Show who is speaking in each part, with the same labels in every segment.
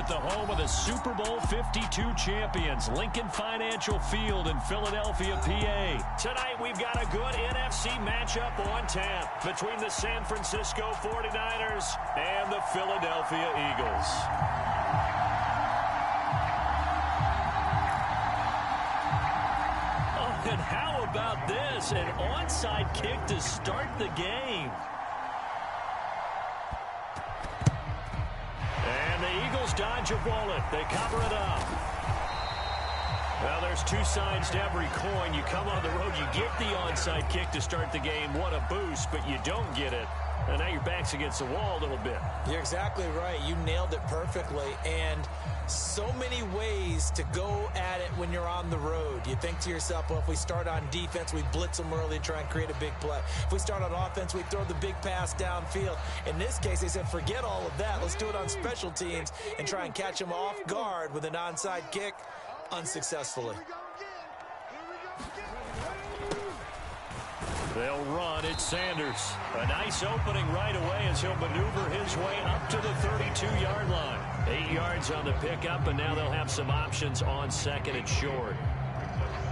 Speaker 1: at the home of the Super Bowl 52 champions, Lincoln Financial Field in Philadelphia, PA. Tonight, we've got a good NFC matchup on tap between the San Francisco 49ers and the Philadelphia Eagles. Oh, and how about this? An onside kick to start the game. And the Eagles dodge a bullet. They cover it up. Well, there's two sides to every coin. You come on the road, you get the onside kick to start the game. What a boost, but you don't get it. And now your back's against the wall a little bit.
Speaker 2: You're exactly right. You nailed it perfectly. And so many ways to go at it when you're on the road. You think to yourself, well, if we start on defense, we blitz them early and try and create a big play. If we start on offense, we throw the big pass downfield. In this case, they said, forget all of that. Let's do it on special teams and try and catch them off guard with an onside kick unsuccessfully.
Speaker 1: They'll run. It's Sanders. A nice opening right away as he'll maneuver his way up to the 32-yard line. 8 yards on the pickup, and now they'll have some options on second and short.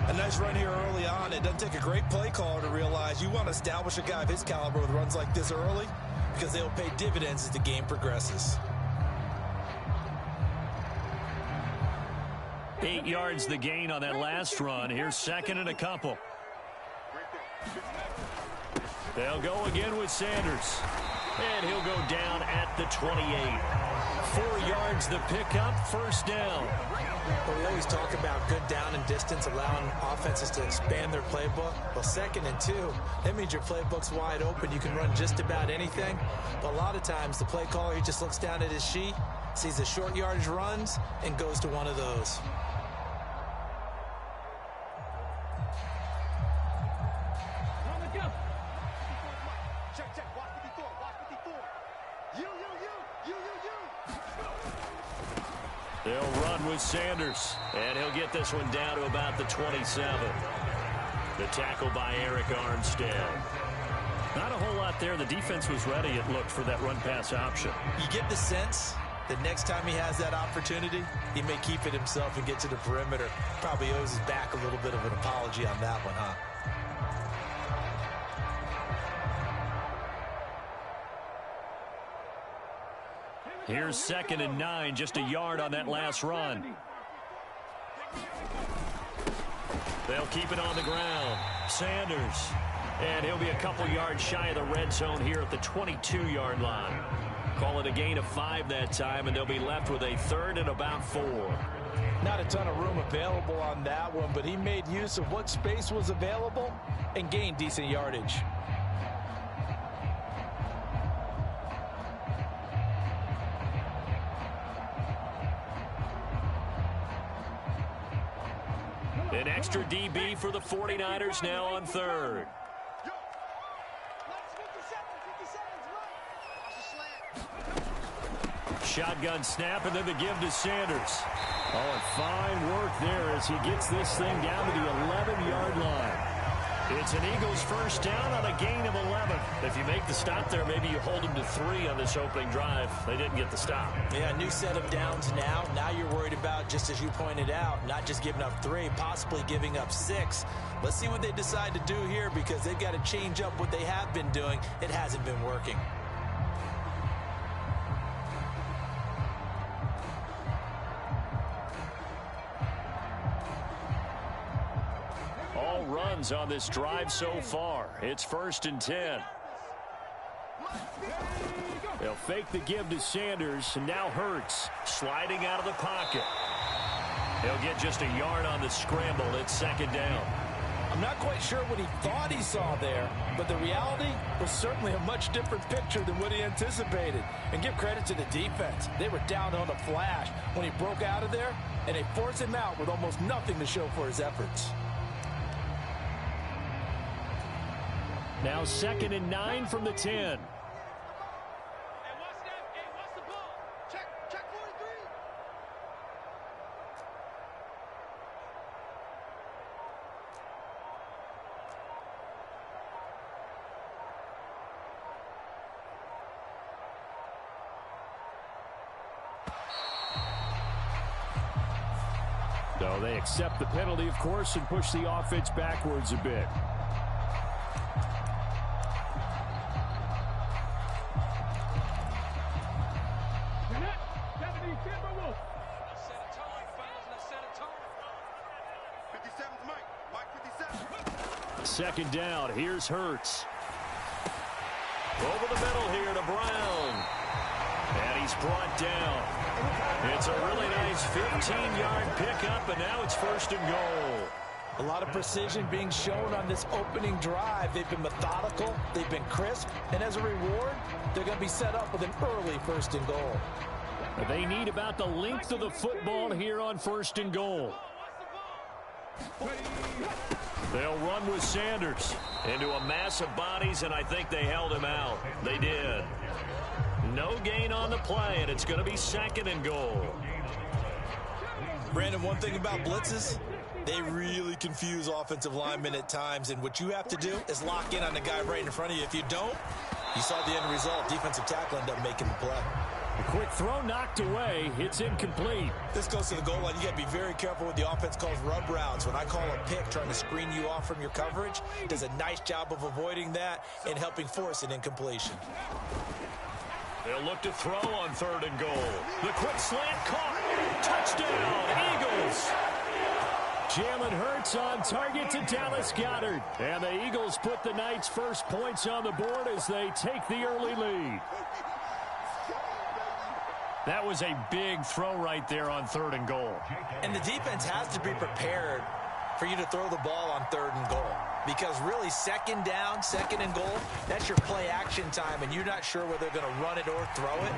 Speaker 3: A nice run here early on. It doesn't take a great play caller to realize you want to establish a guy of his caliber with runs like this early because they'll pay dividends as the game progresses.
Speaker 1: 8 yards the gain on that last run. Here's second and a couple. They'll go again with Sanders. And he'll go down at the 28. 4 yards the pickup, first down.
Speaker 2: Well, we always talk about good down and distance, allowing offenses to expand their playbook. Well, second and 2, that means your playbook's wide open. You can run just about anything. But a lot of times, the play caller, he just looks down at his sheet, sees the short yardage runs, and goes to one of those.
Speaker 1: They'll run with Sanders, and he'll get this one down to about the 27. The tackle by Eric Armstead. Not a whole lot there. The defense was ready, it looked, for that run-pass option.
Speaker 2: You get the sense that next time he has that opportunity, he may keep it himself and get to the perimeter. Probably owes his back a little bit of an apology on that one, huh?
Speaker 1: Here's second and 9, just a yard on that last run. They'll keep it on the ground. Sanders. And he'll be a couple yards shy of the red zone here at the 22-yard line. Call it a gain of 5 that time, and they'll be left with a third and about 4.
Speaker 3: Not a ton of room available on that one, but he made use of what space was available and gained decent yardage.
Speaker 1: An extra DB for the 49ers now on third. Shotgun snap, and then the give to Sanders. Oh, and fine work there as he gets this thing down to the 11-yard line. It's an Eagles first down on a gain of 11. If you make the stop there, maybe you hold them to 3 on this opening drive. They didn't get the stop.
Speaker 2: Yeah, new set of downs now. Now you're worried about, just as you pointed out, not just giving up 3, possibly giving up 6. Let's see what they decide to do here because they've got to change up what they have been doing. It hasn't been working.
Speaker 1: All runs on this drive so far. It's first and 10. They'll fake the give to Sanders, and now Hurts sliding out of the pocket. He'll get just a yard on the scramble. It's second down.
Speaker 3: I'm not quite sure what he thought he saw there, but the reality was certainly a much different picture than what he anticipated. And give credit to the defense. They were down on a flash when he broke out of there, and they forced him out with almost nothing to show for his efforts.
Speaker 1: Now second and 9 from the 10. So they accept the penalty, of course, and push the offense backwards a bit. Second down, here's Hurts. Over the middle here to Brown. And he's brought down. It's a really nice 15-yard pickup, and now it's first and goal.
Speaker 3: A lot of precision being shown on this opening drive. They've been methodical, they've been crisp, and as a reward, they're going to be set up with an early first and goal.
Speaker 1: They need about the length of the football here on first and goal. They'll run with Sanders into a mass of bodies, and I think they held him out. They did. No gain on the play, and it's going to be second and goal.
Speaker 2: Brandon, one thing about blitzes, they really confuse offensive linemen at times, and what you have to do is lock in on the guy right in front of you. If you don't, you saw the end result. Defensive tackle ended up making the play.
Speaker 1: A quick throw knocked away. It's incomplete.
Speaker 2: This goes to the goal line. You got to be very careful what the offense calls rub routes. When I call a pick trying to screen you off from your coverage, does a nice job of avoiding that and helping force an incompletion.
Speaker 1: They'll look to throw on third and goal. The quick slant caught. Touchdown, Eagles. Jalen Hurts on target to Dallas Goedert. And the Eagles put the Knights' first points on the board as they take the early lead. That was a big throw right there on third and goal.
Speaker 2: And the defense has to be prepared for you to throw the ball on third and goal. Because really, second down, second and goal, that's your play action time, and you're not sure whether they're going to run it or throw it.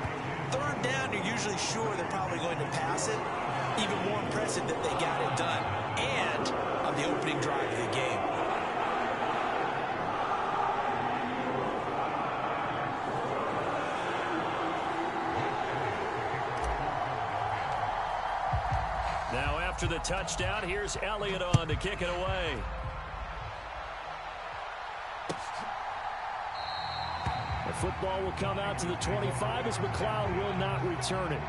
Speaker 2: Third down, you're usually sure they're probably going to pass it. Even more impressive that they got it done. And on the opening drive of the game.
Speaker 1: Now after the touchdown, here's Elliott on to kick it away. The football will come out to the 25 as McLeod will not return it.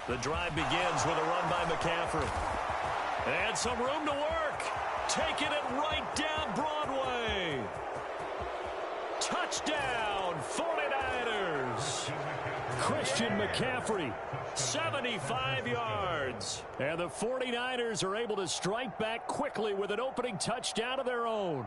Speaker 1: The drive begins with a run by McCaffrey. And some room to work. Taking it right down Broadway. Touchdown, 49ers. Christian McCaffrey, 75 yards. And the 49ers are able to strike back quickly with an opening touchdown of their own.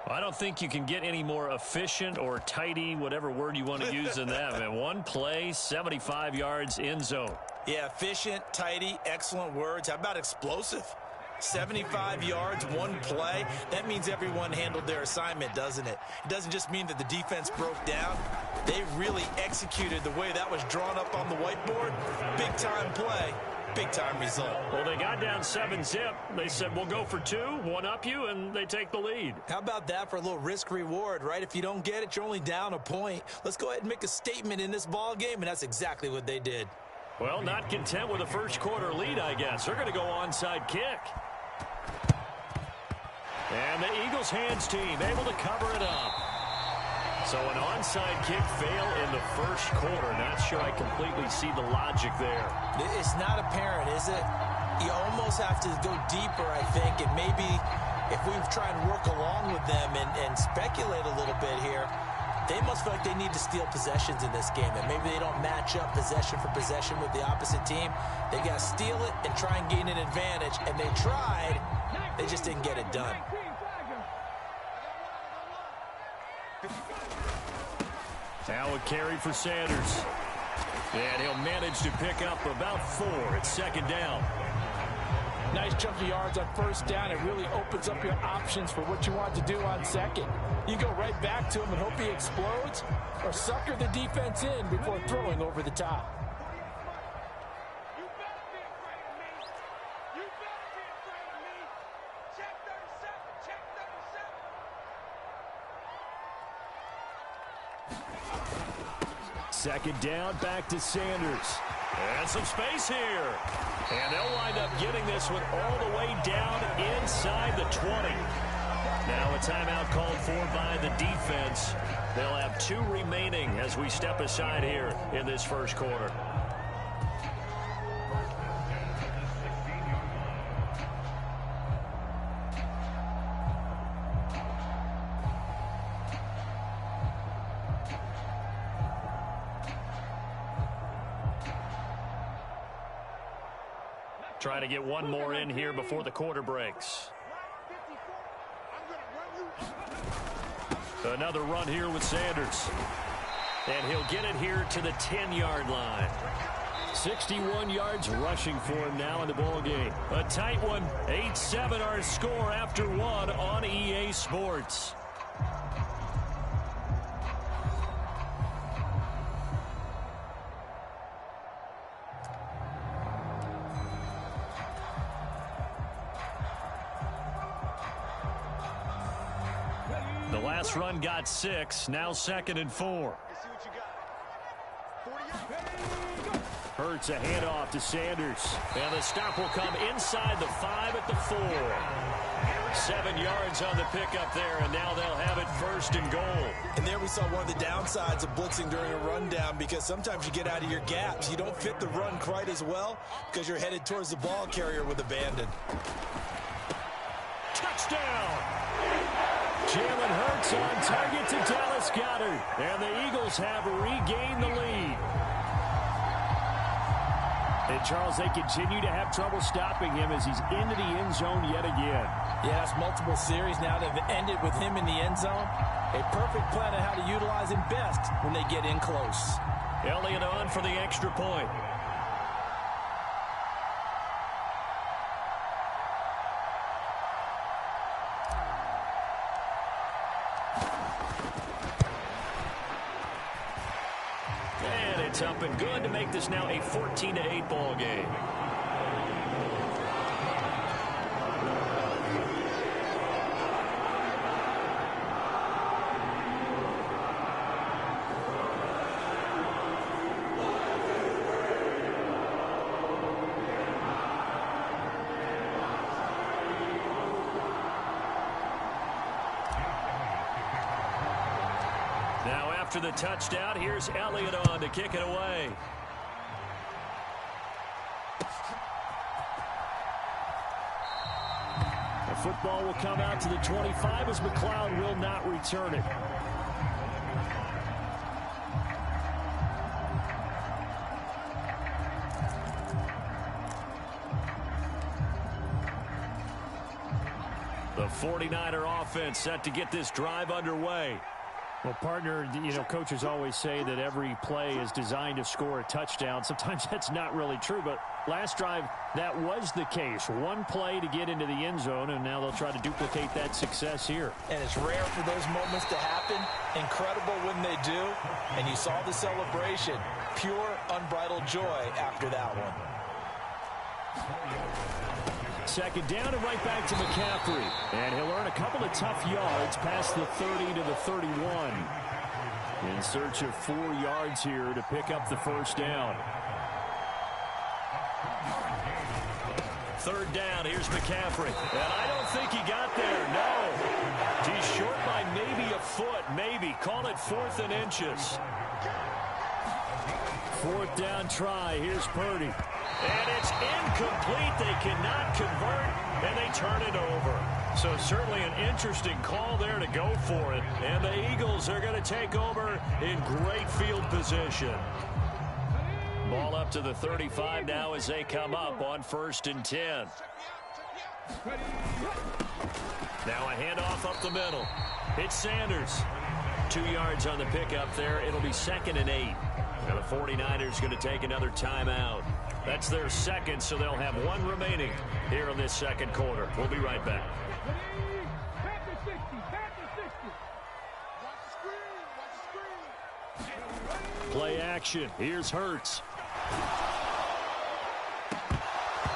Speaker 1: I don't think you can get any more efficient or tidy, whatever word you want to use in that. Man, one play, 75 yards, end zone.
Speaker 2: Yeah, efficient, tidy, excellent words. How about explosive? 75 yards, one play. That means everyone handled their assignment, doesn't it? It doesn't just mean that the defense broke down. They really executed the way that was drawn up on the whiteboard. Big-time play. Big-time result.
Speaker 1: Well, they got down 7-zip. They said, we'll go for two, one up you, and they take the lead.
Speaker 2: How about that for a little risk-reward, right? If you don't get it, you're only down a point. Let's go ahead and make a statement in this ball game, and that's exactly what they did.
Speaker 1: Well, not content with a first-quarter lead, I guess. They're going to go onside kick. And the Eagles hands team able to cover it up. So an onside kick fail in the first quarter. Not sure I completely see the logic there.
Speaker 2: It's not apparent, is it? You almost have to go deeper, I think, and maybe if we try and work along with them and speculate a little bit here, they must feel like they need to steal possessions in this game, and maybe they don't match up possession for possession with the opposite team. They got to steal it and try and gain an advantage, and they tried. They just didn't get it done.
Speaker 1: Now a carry for Sanders. And he'll manage to pick up about 4. It's second down.
Speaker 3: Nice chunk of yards on first down. It really opens up your options for what you want to do on second. You go right back to him and hope he explodes, or sucker the defense in before throwing over the top.
Speaker 1: Second down, back to Sanders. And some space here. And they'll wind up getting this one all the way down inside the 20. Now a timeout called for by the defense. They'll have 2 remaining as we step aside here in this first quarter. Trying to get one more in here before the quarter breaks. Another run here with Sanders. And he'll get it here to the 10-yard line. 61 yards rushing for him now in the ball game. A tight one. 8-7 our score after 1 on EA Sports. The last run got 6. Now 2nd and 4. Hurts a handoff to Sanders. And the stop will come inside the 5 at the 4. 7 yards on the pickup there, and now they'll have it 1st and goal.
Speaker 2: And there we saw one of the downsides of blitzing during a rundown, because sometimes you get out of your gaps. You don't fit the run quite as well because you're headed towards the ball carrier with abandon.
Speaker 1: Touchdown! Jalen Hurts on target to Dallas Goedert. And the Eagles have regained the lead. And, Charles, they continue to have trouble stopping him as he's into the end zone yet again.
Speaker 3: Yes, multiple series now that have ended with him in the end zone. A perfect plan on how to utilize him best when they get in close.
Speaker 1: Elliott on for the extra point. It's up and good to make this now a 14-8 ball game. After the touchdown, here's Elliott on to kick it away. The football will come out to the 25 as McLeod will not return it. The 49er offense set to get this drive underway.
Speaker 4: Well, partner, coaches always say that every play is designed to score a touchdown. Sometimes that's not really true, but last drive, that was the case. One play to get into the end zone, and now they'll try to duplicate that success here.
Speaker 3: And it's rare for those moments to happen. Incredible when they do. And you saw the celebration. Pure, unbridled joy after that one.
Speaker 1: Second down and right back to McCaffrey. And he'll earn a couple of tough yards past the 30 to the 31. In search of 4 yards here to pick up the first down. third down. Here's McCaffrey. And I don't think he got there. No. He's short by maybe a foot. Maybe. Call it 4th and inches.
Speaker 4: 4th down try. Here's Purdy.
Speaker 1: And it's incomplete. They cannot convert, and they turn it over. So certainly an interesting call there to go for it. And the Eagles are going to take over in great field position. Ball up to the 35 now as they come up on 1st and 10. Now a handoff up the middle. It's Sanders. 2 yards on the pickup there. It'll be 2nd and 8. And the 49ers going to take another timeout. That's their second, so they'll have 1 remaining here in this second quarter. We'll be right back.
Speaker 4: Play action. Here's Hurts.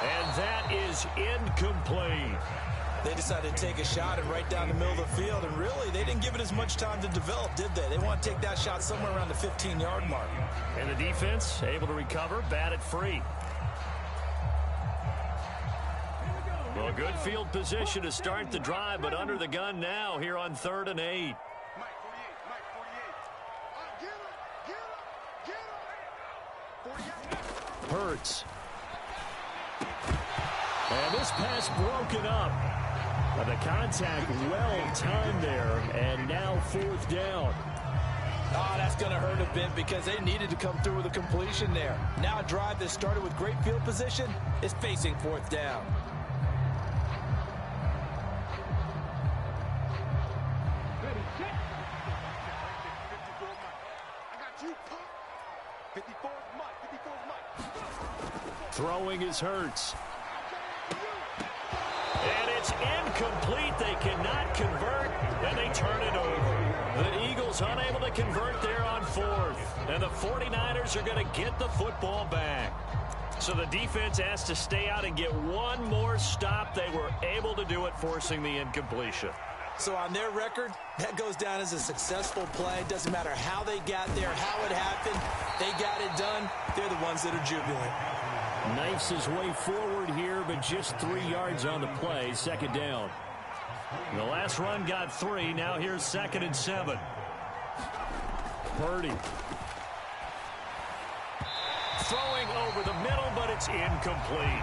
Speaker 1: And that is incomplete.
Speaker 2: They decided to take a shot and right down the middle of the field, and really, they didn't give it as much time to develop, did they? They want to take that shot somewhere around the 15-yard mark.
Speaker 1: And the defense able to recover, bat it free. Well, good field position to start the drive, but under the gun now here on 3rd and 8.
Speaker 4: Hurts. And this pass broken up. The contact well timed there, and now 4th down.
Speaker 3: Oh, that's going to hurt a bit because they needed to come through with a completion there. Now a drive that started with great field position is facing 4th down.
Speaker 4: Throwing is Hurts.
Speaker 1: And it's incomplete. They cannot convert, and they turn it over. The Eagles unable to convert there on 4th. And the 49ers are going to get the football back. So the defense has to stay out and get 1 more stop. They were able to do it, forcing the incompletion.
Speaker 2: So on their record, that goes down as a successful play. Doesn't matter how they got there, how it happened. They got it done. They're the ones that are jubilant.
Speaker 4: Knifes his way forward here, but just 3 yards on the play. 2nd down.
Speaker 1: The last run got 3. Now here's 2nd and 7.
Speaker 4: Purdy.
Speaker 1: Throwing over the middle, but it's incomplete.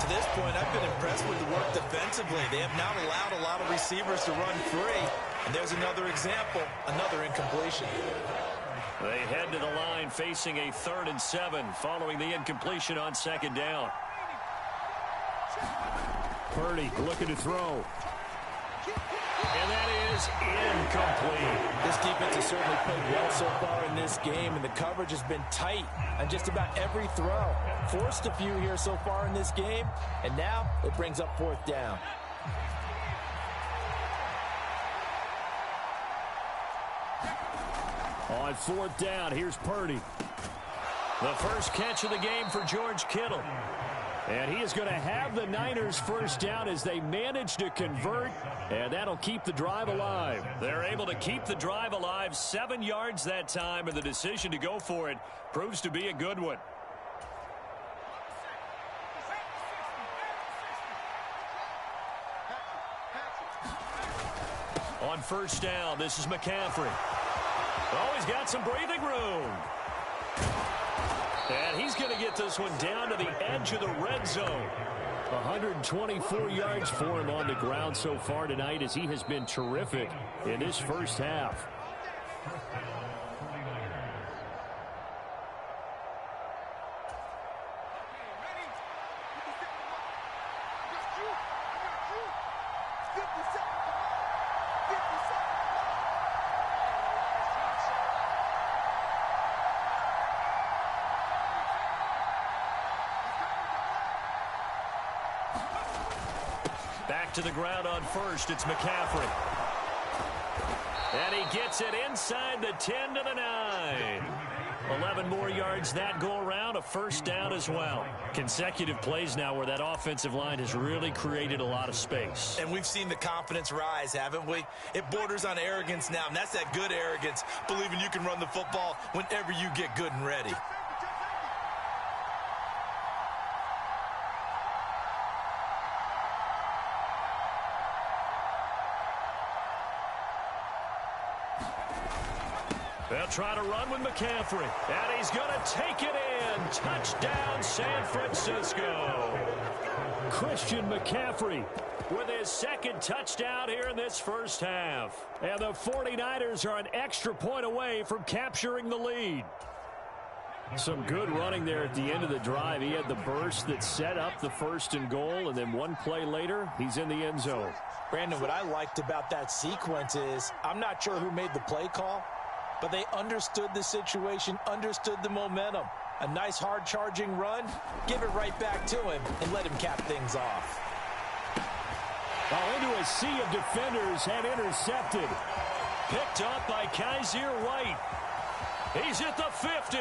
Speaker 2: To this point, I've been impressed with the work defensively. They have not allowed a lot of receivers to run free. And there's another example, another incompletion.
Speaker 1: They head to the line facing a 3rd and 7 following the incompletion on 2nd down.
Speaker 4: Purdy looking to throw.
Speaker 1: And that is incomplete.
Speaker 3: This defense has certainly played well so far in this game, and the coverage has been tight on just about every throw. Forced a few here so far in this game, and now it brings up 4th down.
Speaker 4: On 4th down, here's Purdy.
Speaker 1: The first catch of the game for George Kittle.
Speaker 4: And he is going to have the Niners first down as they manage to convert, and that'll keep the drive alive.
Speaker 1: They're able to keep the drive alive, 7 yards that time, and the decision to go for it proves to be a good one. On 1st down, this is McCaffrey. Oh, he's got some breathing room. And he's going to get this one down to the edge of the red zone.
Speaker 4: 124 yards for him on the ground so far tonight as he has been terrific in this first half.
Speaker 1: Back to the ground on 1st. It's McCaffrey. And he gets it inside the 10 to the 9. 11 more yards that go around, a 1st down as well. Consecutive plays now where that offensive line has really created a lot of space.
Speaker 2: And we've seen the confidence rise, haven't we? It borders on arrogance now, and that's that good arrogance, believing you can run the football whenever you get good and ready.
Speaker 1: They'll try to run with McCaffrey. And he's going to take it in. Touchdown, San Francisco. Christian McCaffrey with his second touchdown here in this first half. And the 49ers are an extra point away from capturing the lead. Some good running there at the end of the drive. He had the burst that set up the 1st and goal, and then one play later, he's in the end zone.
Speaker 2: Brandon, what I liked about that sequence is I'm not sure who made the play call, but they understood the situation, understood the momentum. A nice hard-charging run, give it right back to him, and let him cap things off.
Speaker 1: Into a sea of defenders and intercepted. Picked up by Kaiser White. He's at the 50.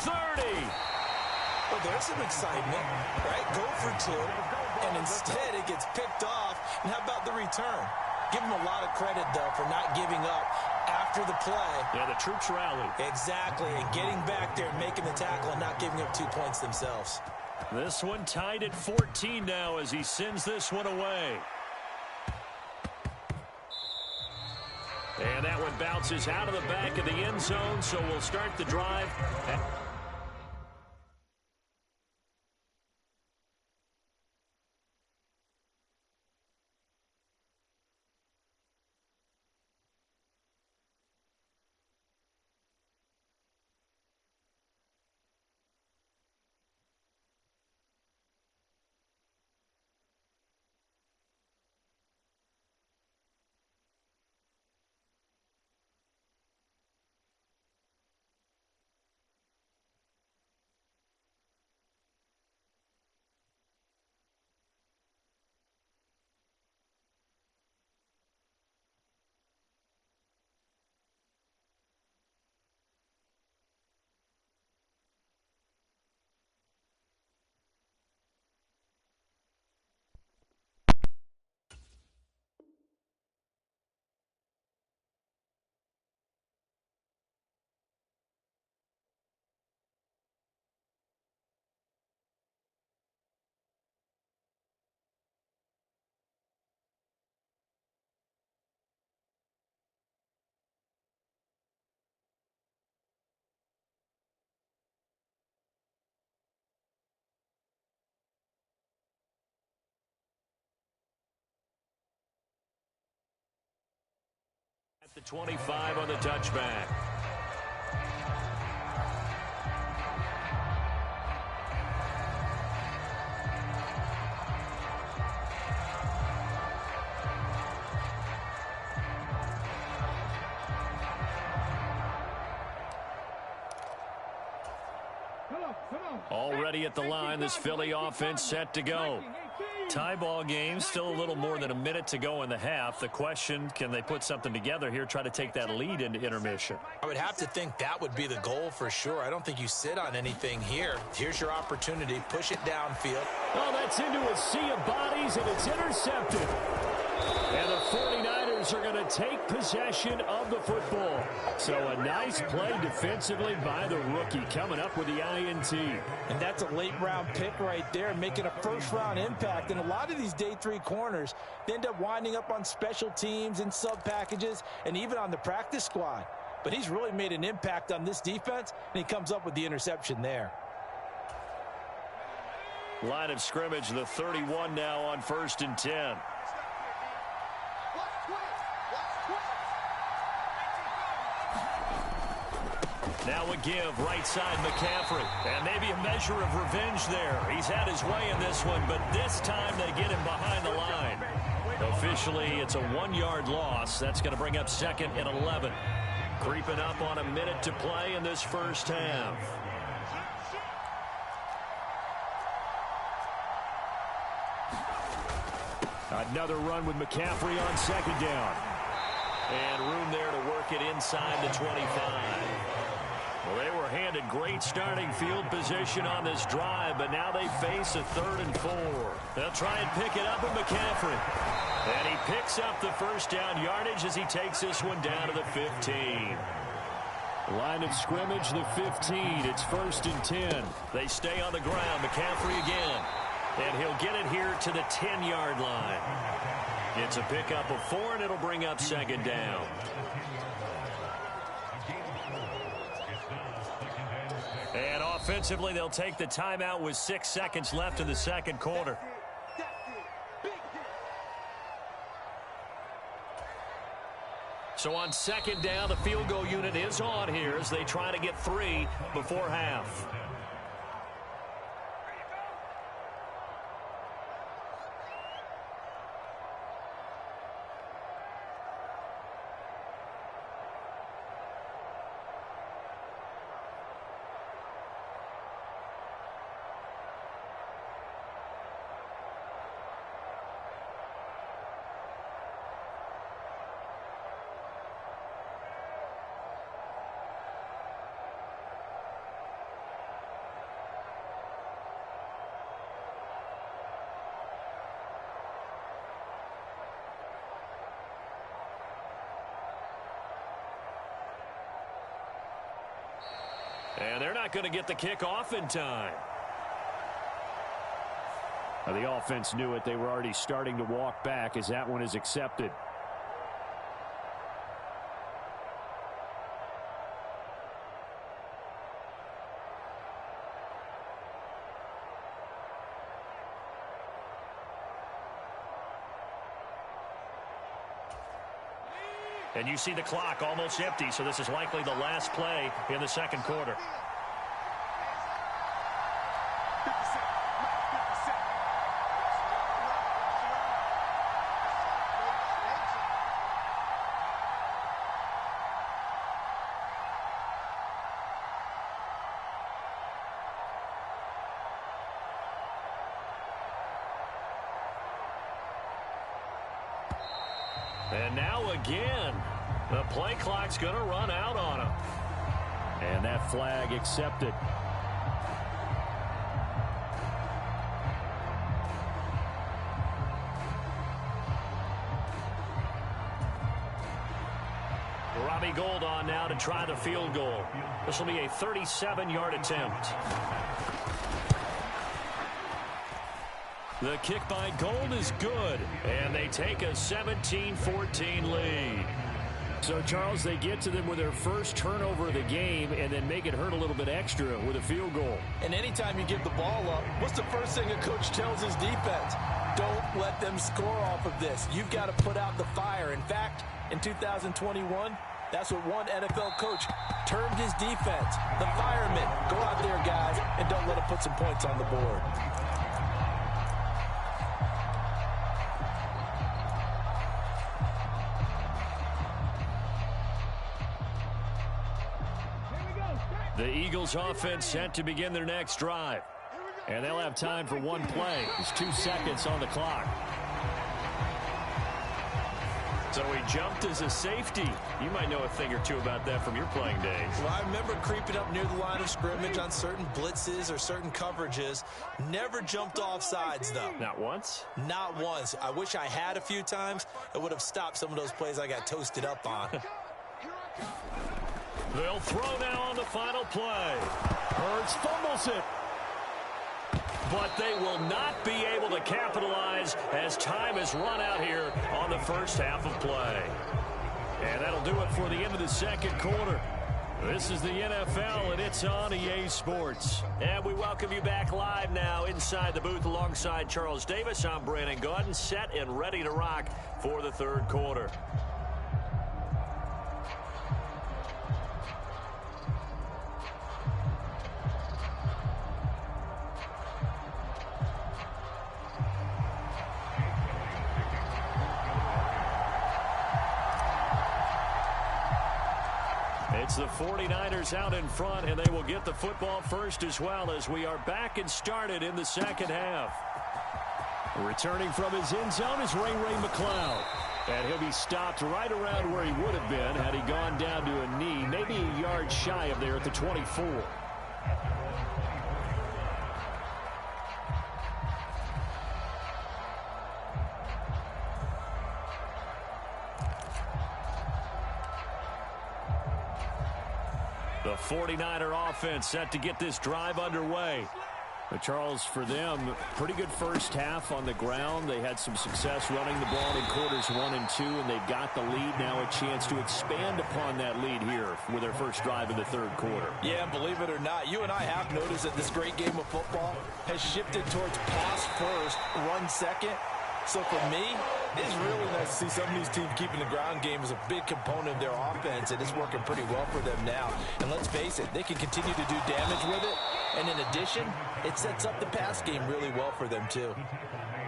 Speaker 1: 30.
Speaker 2: Well, there's some excitement, right? Go for 2, and instead it gets picked off. And how about the return? Give him a lot of credit, though, for not giving up after the play.
Speaker 1: Yeah, the troops rallied.
Speaker 2: Exactly, and getting back there and making the tackle and not giving up 2 points themselves.
Speaker 1: This one tied at 14 now as he sends this one away. And that one bounces out of the back of the end zone, so we'll start the drive. The 25 on the touchback. Already at the line, this Philly offense set to go. Tie ball game, still a little more than a minute to go in the half. The question, can they put something together here, try to take that lead into intermission?
Speaker 2: I would have to think that would be the goal for sure. I don't think you sit on anything here. Here's your opportunity. Push it downfield.
Speaker 1: Oh, that's into a sea of bodies, and it's intercepted. And the 49ers are going to take possession of the football. So a nice play defensively by the rookie, coming up with the INT.
Speaker 2: And that's a late-round pick right there, making a first-round impact. And a lot of these day 3 corners, they end up winding up on special teams and sub-packages and even on the practice squad. But he's really made an impact on this defense, and he comes up with the interception there.
Speaker 1: Line of scrimmage, the 31 now on 1st and 10. Now a give, right side McCaffrey. And maybe a measure of revenge there. He's had his way in this one, but this time they get him behind the line. Officially, it's a 1-yard loss. That's going to bring up 2nd and 11. Creeping up on a minute to play in this first half. Another run with McCaffrey on 2nd down. And room there to work it inside the 25. Well, they were handed great starting field position on this drive, but now they face a 3rd and 4. They'll try and pick it up with McCaffrey. And he picks up the first down yardage as he takes this one down to the 15. Line of scrimmage, the 15. It's 1st and 10. They stay on the ground. McCaffrey again. And he'll get it here to the 10-yard line. It's a pickup of 4, and it'll bring up 2nd down. Offensively, they'll take the timeout with 6 seconds left in the second quarter. So on second down, the field goal unit is on here as they try to get 3 before half. And they're not going to get the kick off in time.
Speaker 4: Now, the offense knew it. They were already starting to walk back as that one is accepted.
Speaker 1: And you see the clock almost empty, so this is likely the last play in the second quarter. And now again, the play clock's going to run out on him.
Speaker 4: And that flag accepted.
Speaker 1: Robbie Gould on now to try the field goal. This will be a 37-yard attempt. The kick by Gould is good, and they take a 17-14 lead.
Speaker 4: So, Charles, they get to them with their first turnover of the game and then make it hurt a little bit extra with a field goal.
Speaker 3: And anytime you give the ball up, what's the first thing a coach tells his defense? Don't let them score off of this. You've got to put out the fire. In fact, in 2021, that's what one NFL coach termed his defense. The firemen. Go out there, guys, and don't let them put some points on the board.
Speaker 1: The Eagles offense set to begin their next drive. And they'll have time for one play. There's 2 seconds on the clock. So he jumped as a safety. You might know a thing or two about that from your playing days.
Speaker 2: Well, I remember creeping up near the line of scrimmage on certain blitzes or certain coverages. Never jumped off sides, though.
Speaker 1: Not once?
Speaker 2: Not once. I wish I had a few times. It would have stopped some of those plays I got toasted up on.
Speaker 1: They'll throw now on the final play.
Speaker 3: Hurts fumbles it.
Speaker 1: But they will not be able to capitalize as time has run out here on the first half of play. And that'll do it for the end of the second quarter. This is the NFL, and it's on EA Sports. And we welcome you back live now inside the booth alongside Charles Davis. I'm Brandon Gaudin, set and ready to rock for the third quarter. It's the 49ers out in front, and they will get the football first as well as we are back and started in the second half. Returning from his end zone is Ray McCloud. And he'll be stopped right around where he would have been had he gone down to a knee, maybe a yard shy of there at the 24. The 49er offense set to get this drive underway.
Speaker 4: But Charles, for them, pretty good first half on the ground. They had some success running the ball in quarters 1 and 2, and they've got the lead now, a chance to expand upon that lead here with their first drive in the third quarter.
Speaker 3: Yeah, and believe it or not, you and I have noticed that this great game of football has shifted towards pass first, run second. So for me, it's really nice to see some of these teams keeping the ground game as a big component of their offense, and it's working pretty well for them now. And let's face it, they can continue to do damage with it. And in addition, it sets up the pass game really well for them, too.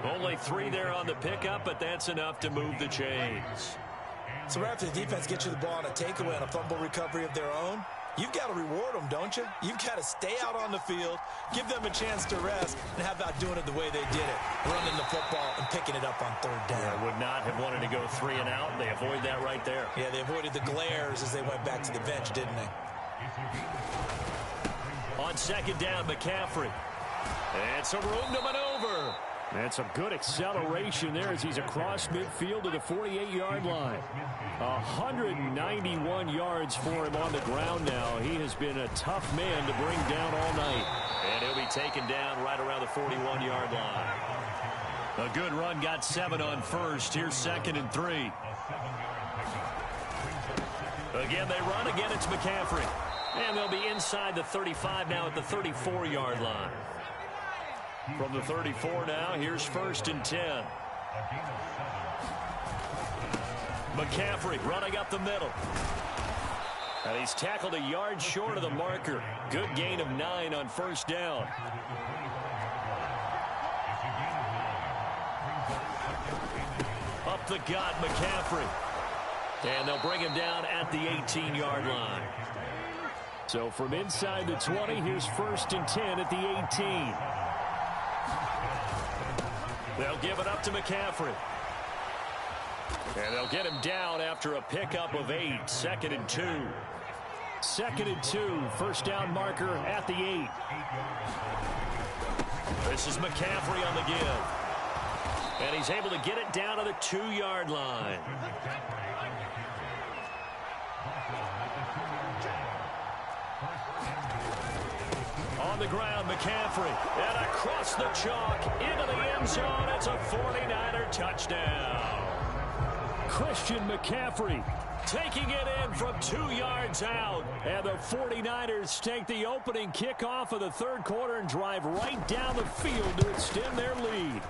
Speaker 1: Only 3 there on the pickup, but that's enough to move the chains.
Speaker 2: So right after the defense gets you the ball on a takeaway and a fumble recovery of their own, you've got to reward them, don't you? You've got to stay out on the field, give them a chance to rest, and how about doing it the way they did it, running the football and picking it up on third down.
Speaker 1: Yeah, would not have wanted to go 3 and out. They avoid that right there.
Speaker 2: Yeah, they avoided the glares as they went back to the bench, didn't they?
Speaker 1: On second down, McCaffrey. And some room to maneuver.
Speaker 4: And some good acceleration there as he's across midfield to the 48-yard line. 191 yards for him on the ground now. He has been a tough man to bring down all night.
Speaker 1: And he'll be taken down right around the 41-yard line. A good run, got 7 on first. Here's 2nd and 3. Again, they run. Again, it's McCaffrey. And they'll be inside the 35 now at the 34-yard line. From the 34 now, here's 1st and 10. McCaffrey running up the middle. And he's tackled a yard short of the marker. Good gain of 9 on first down. Up the gut, McCaffrey. And they'll bring him down at the 18-yard line.
Speaker 4: So from inside the 20, here's 1st and 10 at the 18.
Speaker 1: They'll give it up to McCaffrey. And they'll get him down after a pickup of 8. 2nd and 2.
Speaker 4: 2nd and 2. First down marker at the 8.
Speaker 1: This is McCaffrey on the give. And he's able to get it down to the 2-yard line. On the ground, McCaffrey. And across the chalk into the end zone. It's a 49er touchdown.
Speaker 4: Christian McCaffrey
Speaker 1: taking it in from 2 yards out.
Speaker 4: And the 49ers take the opening kickoff of the third quarter and drive right down the field to extend their lead.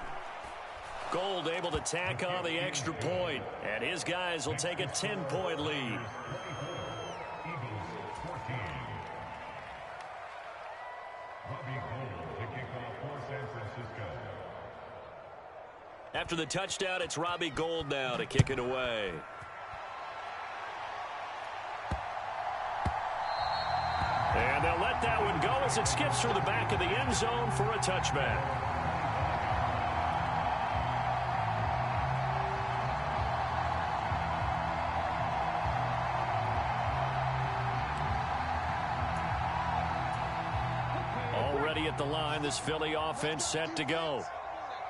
Speaker 1: Gold able to tack on the extra point. And his guys will take a 10-point lead. After the touchdown, it's Robbie Gould now to kick it away. And they'll let that one go as it skips through the back of the end zone for a touchback. Already at the line, this Philly offense set to go.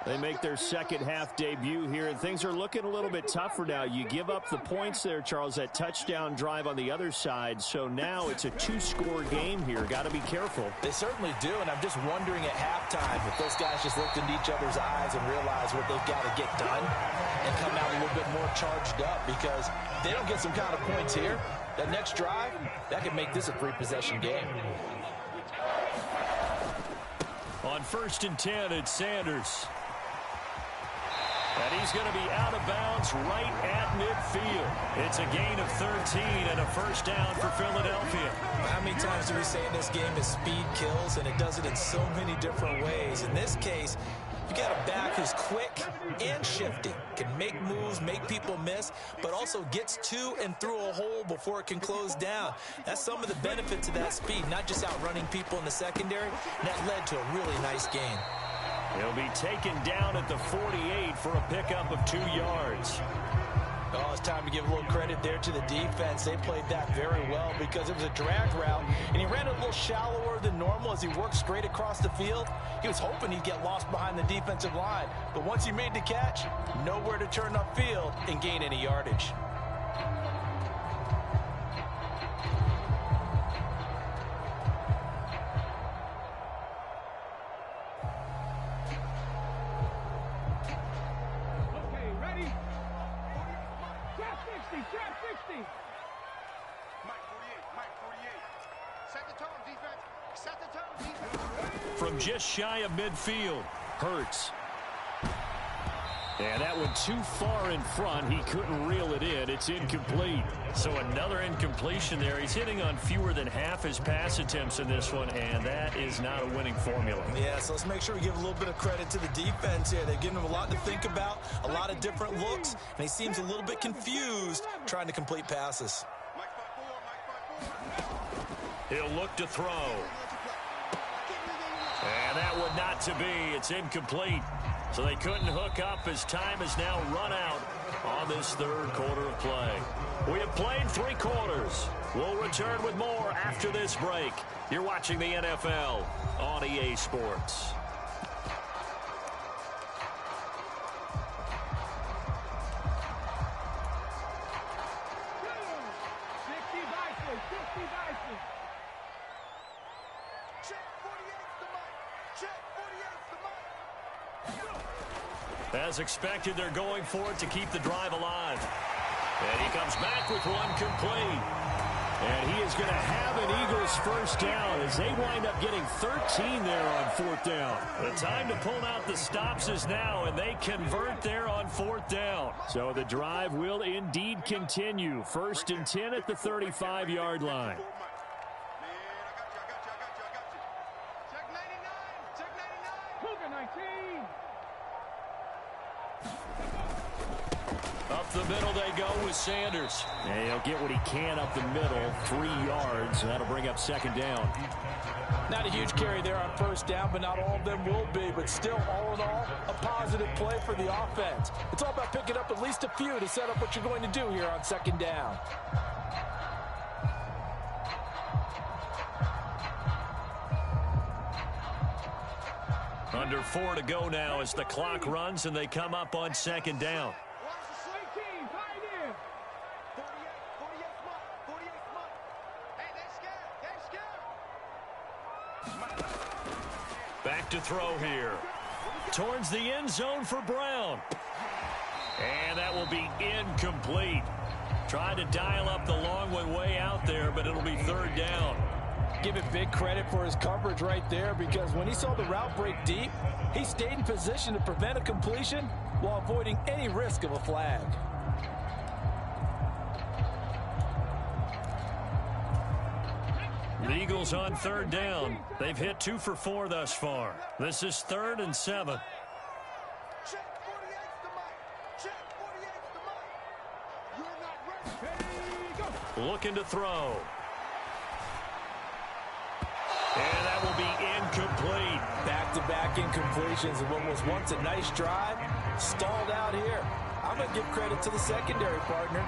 Speaker 4: They make their second half debut here, and things are looking a little bit tougher now. You give up the points there, Charles, that touchdown drive on the other side. So now it's a 2-score game here. Got to be careful.
Speaker 3: They certainly do, and I'm just wondering at halftime if those guys just looked into each other's eyes and realized what they've got to get done and come out a little bit more charged up, because if they don't get some kind of points here, that next drive, that could make this a 3-possession game.
Speaker 1: On 1st and 10, it's Sanders. And he's going to be out of bounds right at midfield. It's a gain of 13 and a first down for Philadelphia.
Speaker 2: How many times do we say in this game is speed kills, and it does it in so many different ways. In this case, you got a back who's quick and shifty, can make moves, make people miss, but also gets to and through a hole before it can close down. That's some of the benefits of that speed, not just outrunning people in the secondary. And that led to a really nice gain.
Speaker 1: He'll be taken down at the 48 for a pickup of 2 yards.
Speaker 2: Oh, it's time to give a little credit there to the defense. They played that very well because it was a drag route, and he ran a little shallower than normal as he worked straight across the field. He was hoping he'd get lost behind the defensive line, but once he made the catch, nowhere to turn upfield and gain any yardage.
Speaker 1: From just shy of midfield, Hurts. And that one too far in front. He couldn't reel it in. It's incomplete. So another incompletion there. He's hitting on fewer than half his pass attempts in this one, and that is not a winning formula.
Speaker 2: Yeah, so let's make sure we give a little bit of credit to the defense here. They've given him a lot to think about, a lot of different looks, and he seems a little bit confused trying to complete passes.
Speaker 1: He'll look to throw. And that one not to be. It's incomplete. So they couldn't hook up as time has now run out on this third quarter of play. We have played 3 quarters. We'll return with more after this break. You're watching the NFL on EA Sports. As expected, they're going for it to keep the drive alive. And he comes back with one complete. And he is going to have an Eagles first down as they wind up getting 13 there on 4th down. The time to pull out the stops is now, and they convert there on 4th down. So the drive will indeed continue. 1st and 10 at the 35-yard line. Up the middle they go with Sanders.
Speaker 4: And he'll get what he can up the middle, 3 yards, and that'll bring up 2nd down.
Speaker 3: Not a huge carry there on 1st down, but not all of them will be. But still, all in all, a positive play for the offense. It's all about picking up at least a few to set up what you're going to do here on 2nd down.
Speaker 1: Under 4 to go now as the clock runs and they come up on 2nd down. Back to throw here. Towards the end zone for Brown. And that will be incomplete. Tried to dial up the long one way out there, but it'll be 3rd down.
Speaker 3: Give it big credit for his coverage right there, because when he saw the route break deep, he stayed in position to prevent a completion while avoiding any risk of a flag.
Speaker 1: The Eagles on 3rd down. They've hit 2 for 4 thus far. This is 3rd and 7. Looking to throw. And that will be incomplete.
Speaker 3: Back-to-back incompletions of what was once a nice drive, stalled out here. I'm going to give credit to the secondary partner.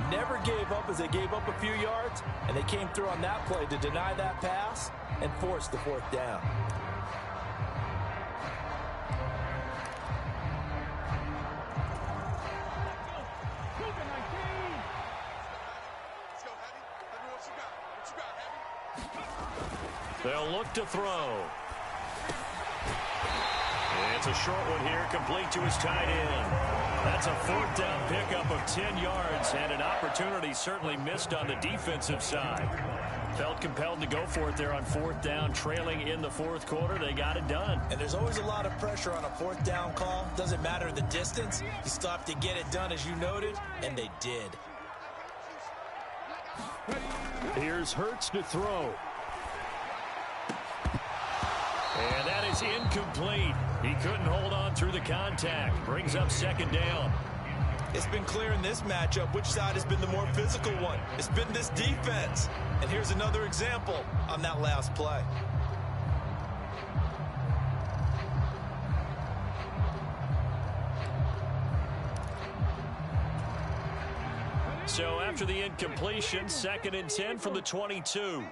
Speaker 3: Never gave up as they gave up a few yards, and they came through on that play to deny that pass and force the 4th down.
Speaker 1: They'll look to throw. It's a short one here, complete to his tight end. That's a 4th down pickup of 10 yards, and an opportunity certainly missed on the defensive side. Felt compelled to go for it there on 4th down, trailing in the 4th quarter. They got it done.
Speaker 2: And there's always a lot of pressure on a 4th down call. Doesn't matter the distance. You still have to get it done, as you noted, and they did.
Speaker 4: Here's Hurts to throw.
Speaker 1: And that is incomplete. He couldn't hold on through the contact. Brings up 2nd down.
Speaker 2: It's been clear in this matchup which side has been the more physical one. It's been this defense. And here's another example on that last play.
Speaker 1: So after the incompletion, 2nd and 10 from the 22.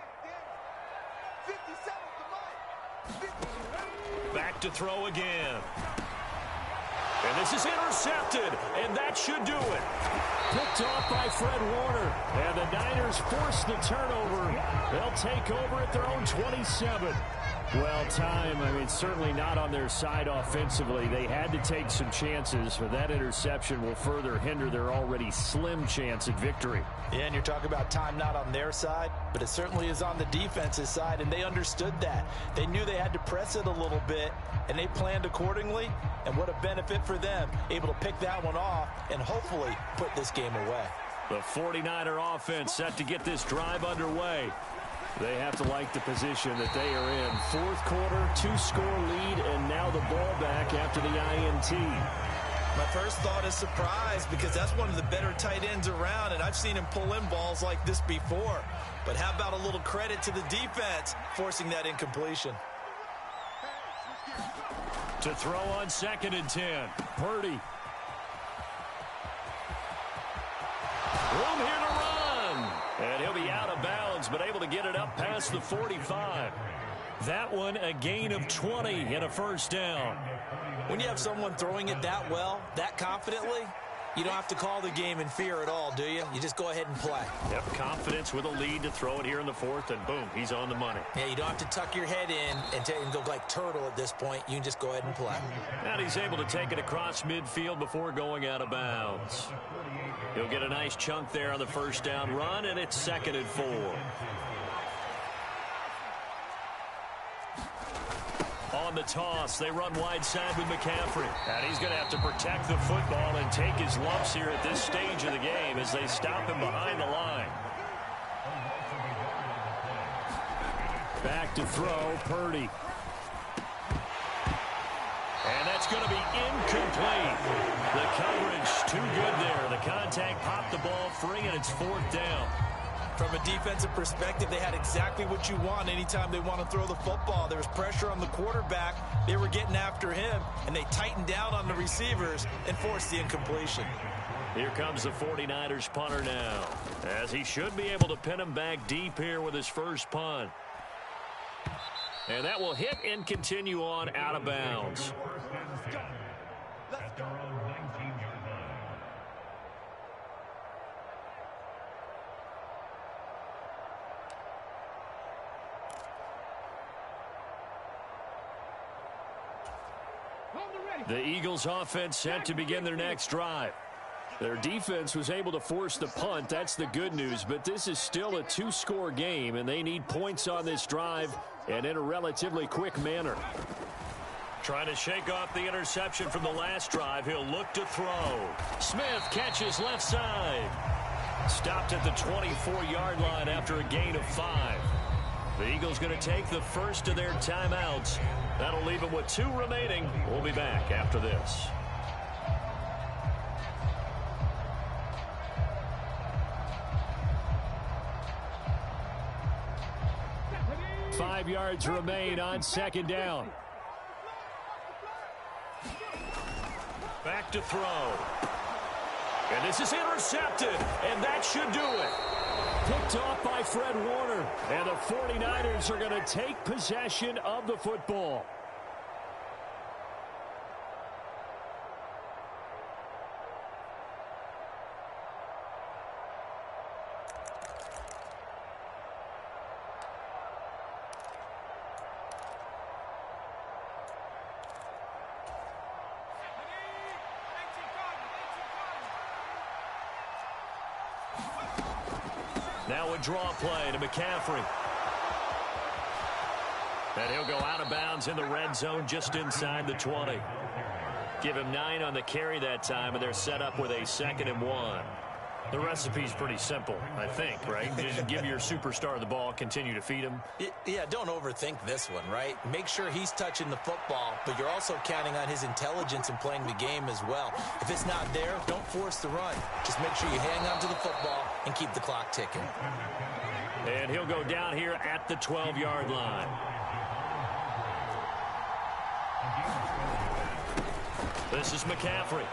Speaker 1: Back to throw again. And this is intercepted, and that should do it.
Speaker 4: Picked off by Fred Warner, and the Niners force the turnover. They'll take over at their own 27. Well, time, certainly not on their side offensively. They had to take some chances, but that interception will further hinder their already slim chance at victory.
Speaker 3: Yeah, and you're talking about time not on their side, but it certainly is on the defense's side, and they understood that. They knew they had to press it a little bit, and they planned accordingly, and what a benefit for them, able to pick that one off and hopefully put this game away.
Speaker 4: The 49er offense set to get this drive underway. They have to like the position that they are in. Fourth quarter, 2-score lead, and now the ball back after the INT.
Speaker 2: My first thought is surprise because that's one of the better tight ends around, and I've seen him pull in balls like this before. But how about a little credit to the defense forcing that incompletion?
Speaker 4: To throw on 2nd and 10. Purdy. Room here to run. And he'll be out of bounds, but able to get it up past the 45. That one a gain of 20 and a first down.
Speaker 2: When you have someone throwing it that well, that confidently, you don't have to call the game in fear at all, do you? You just go ahead and play.
Speaker 4: Yep, confidence with a lead to throw it here in the fourth, and boom, he's on the money.
Speaker 2: Yeah, you don't have to tuck your head in and go like turtle at this point. You can just go ahead and play.
Speaker 4: And he's able to take it across midfield before going out of bounds. He'll get a nice chunk there on the first down run, and it's 2nd and 4. On the toss, they run wide side with McCaffrey. And he's going to have to protect the football and take his lumps here at this stage of the game as they stop him behind the line. Back to throw, Purdy. And that's going to be incomplete. The coverage too good there. The contact popped the ball free, and it's 4th down.
Speaker 2: From a defensive perspective, they had exactly what you want anytime they want to throw the football. There was pressure on the quarterback. They were getting after him, and they tightened down on the receivers and forced the incompletion.
Speaker 4: Here comes the 49ers punter now, as he should be able to pin him back deep here with his first punt. And that will hit and continue on out of bounds. The Eagles offense set to begin their next drive. Their defense was able to force the punt. That's the good news, but this is still a 2-score game, and they need points on this drive and in a relatively quick manner. Trying to shake off the interception from the last drive. He'll look to throw. Smith catches left side. Stopped at the 24-yard line after a gain of 5. The Eagles going to take the first of their timeouts. That'll leave them with 2 remaining. We'll be back after this. 5 yards remain on 2nd down. Back to throw. And this is intercepted, and that should do it. Picked off by Fred Warner, and the 49ers are going to take possession of the football. Now a draw play to McCaffrey. And he'll go out of bounds in the red zone just inside the 20. Give him 9 on the carry that time, and they're set up with a 2nd and 1. The recipe's pretty simple, I think, right? Just give your superstar the ball, continue to feed him.
Speaker 2: Yeah, don't overthink this one, right? Make sure he's touching the football, but you're also counting on his intelligence in playing the game as well. If it's not there, don't force the run. Just make sure you hang on to the football and keep the clock ticking.
Speaker 4: And he'll go down here at the 12-yard line. This is McCaffrey.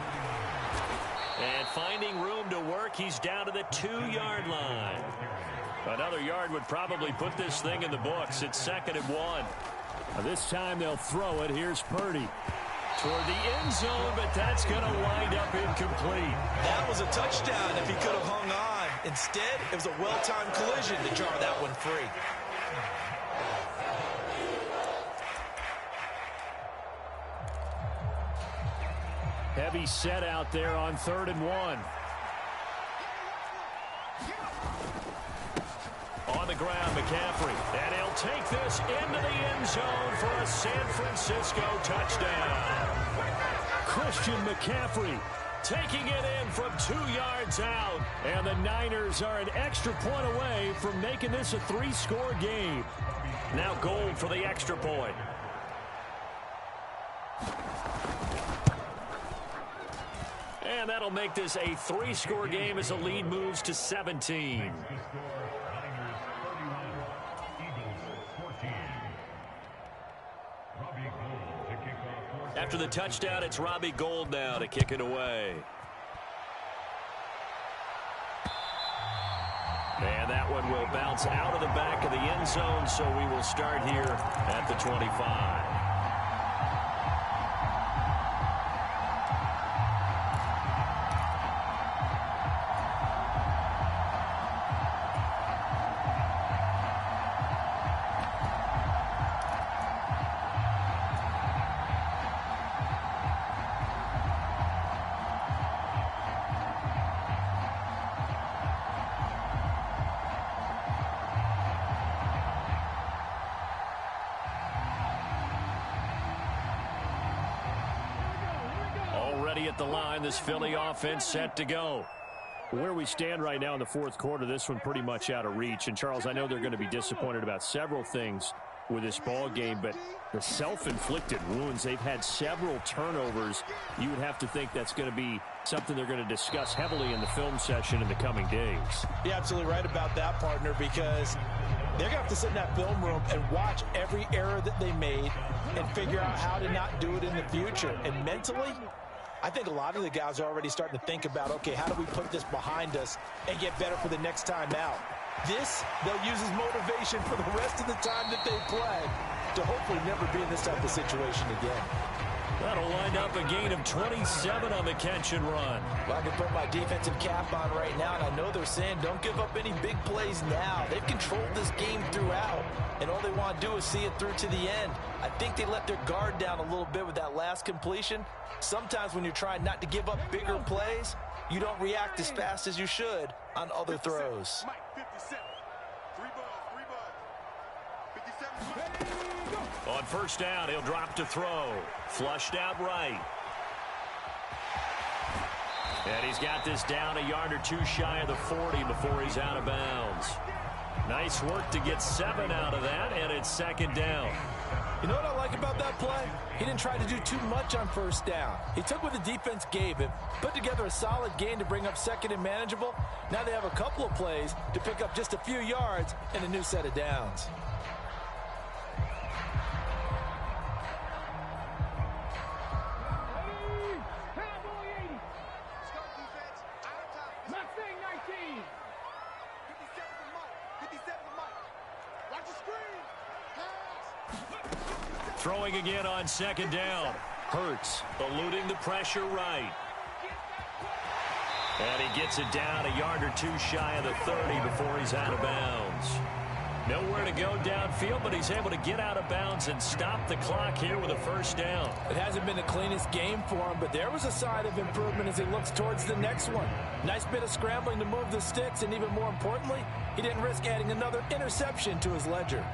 Speaker 4: And finding room to work, he's down to the 2-yard line. Another yard would probably put this thing in the books. It's 2nd and 1. This time they'll throw it. Here's Purdy. Toward the end zone, but that's going to wind up incomplete.
Speaker 2: That was a touchdown if he could have hung on. Instead, it was a well-timed collision to jar that one free.
Speaker 4: Heavy set out there on 3rd and 1. On the ground, McCaffrey. And he'll take this into the end zone for a San Francisco touchdown. Christian McCaffrey taking it in from 2 yards out. And the Niners are an extra point away from making this a 3-score game. Now Gold for the extra point. And that'll make this a 3-score game as the lead moves to 17. After the touchdown, it's Robbie Gould now to kick it away. And that one will bounce out of the back of the end zone, so we will start here at the 25. At the line, this Philly offense set to go. Where we stand right now in the 4th quarter, this one pretty much out of reach. And Charles, I know they're going to be disappointed about several things with this ball game, but the self-inflicted wounds, they've had several turnovers. You would have to think that's going to be something they're going to discuss heavily in the film session in the coming days.
Speaker 3: You're absolutely right about that, partner, because they're going to have to sit in that film room and watch every error that they made and figure out how to not do it in the future. And mentally, I think a lot of the guys are already starting to think about, okay, how do we put this behind us and get better for the next time out? This, they'll use as motivation for the rest of the time that they play to hopefully never be in this type of situation again.
Speaker 4: That'll wind up a gain of 27 on the catch and run.
Speaker 3: Well, I can put my defensive cap on right now, and I know they're saying don't give up any big plays now. They've controlled this game throughout, and all they want to do is see it through to the end. I think they let their guard down a little bit with that last completion. Sometimes when you're trying not to give up bigger plays, you don't react as fast as you should on other throws.
Speaker 4: On 1st down, he'll drop to throw. Flushed out right. And he's got this down a yard or two shy of the 40 before he's out of bounds. Nice work to get 7 out of that, and it's 2nd down.
Speaker 3: You know what I like about that play? He didn't try to do too much on 1st down. He took what the defense gave him, put together a solid gain to bring up 2nd and manageable. Now they have a couple of plays to pick up just a few yards and a new set of downs.
Speaker 4: Throwing again on 2nd down. Hurts eluding the pressure right. And he gets it down a yard or two shy of the 30 before he's out of bounds. Nowhere to go downfield, but he's able to get out of bounds and stop the clock here with a 1st down.
Speaker 3: It hasn't been the cleanest game for him, but there was a sign of improvement as he looks towards the next one. Nice bit of scrambling to move the sticks, and even more importantly, he didn't risk adding another interception to his ledger.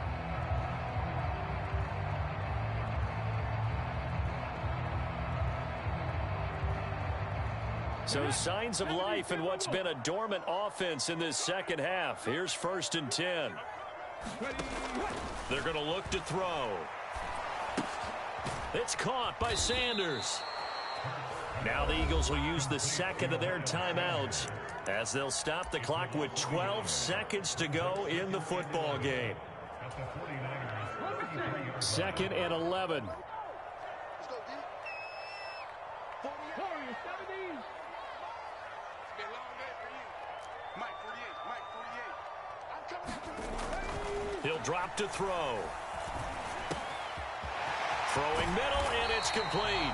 Speaker 4: So signs of life in what's been a dormant offense in this 2nd half. Here's 1st and 10. They're going to look to throw. It's caught by Sanders. Now the Eagles will use the 2nd of their timeouts as they'll stop the clock with 12 seconds to go in the football game. 2nd and 11. He'll drop to throw. Throwing middle, and it's complete.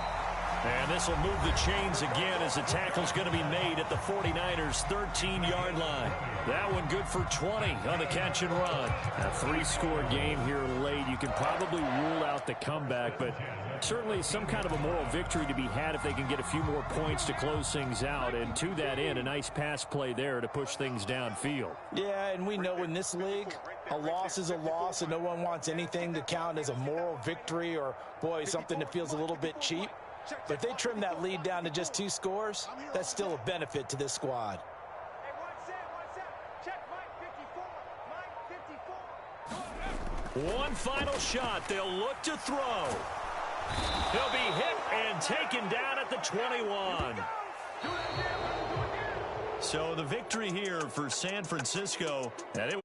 Speaker 4: And this will move the chains again as the tackle's going to be made at the 49ers' 13-yard line. That one good for 20 on the catch and run. A 3-score game here late. You can probably rule out the comeback, but Certainly some kind of a moral victory to be had if they can get a few more points to close things out. And to that end, a nice pass play there to push things downfield.
Speaker 3: Yeah, and we know in this league, a loss is a loss, and no one wants anything to count as a moral victory or, boy, something that feels a little bit cheap. But if they trim that lead down to just 2 scores, that's still a benefit to this squad.
Speaker 1: One final shot. They'll look to throw. He'll be hit and taken down at the 21. So the victory here for San Francisco. And it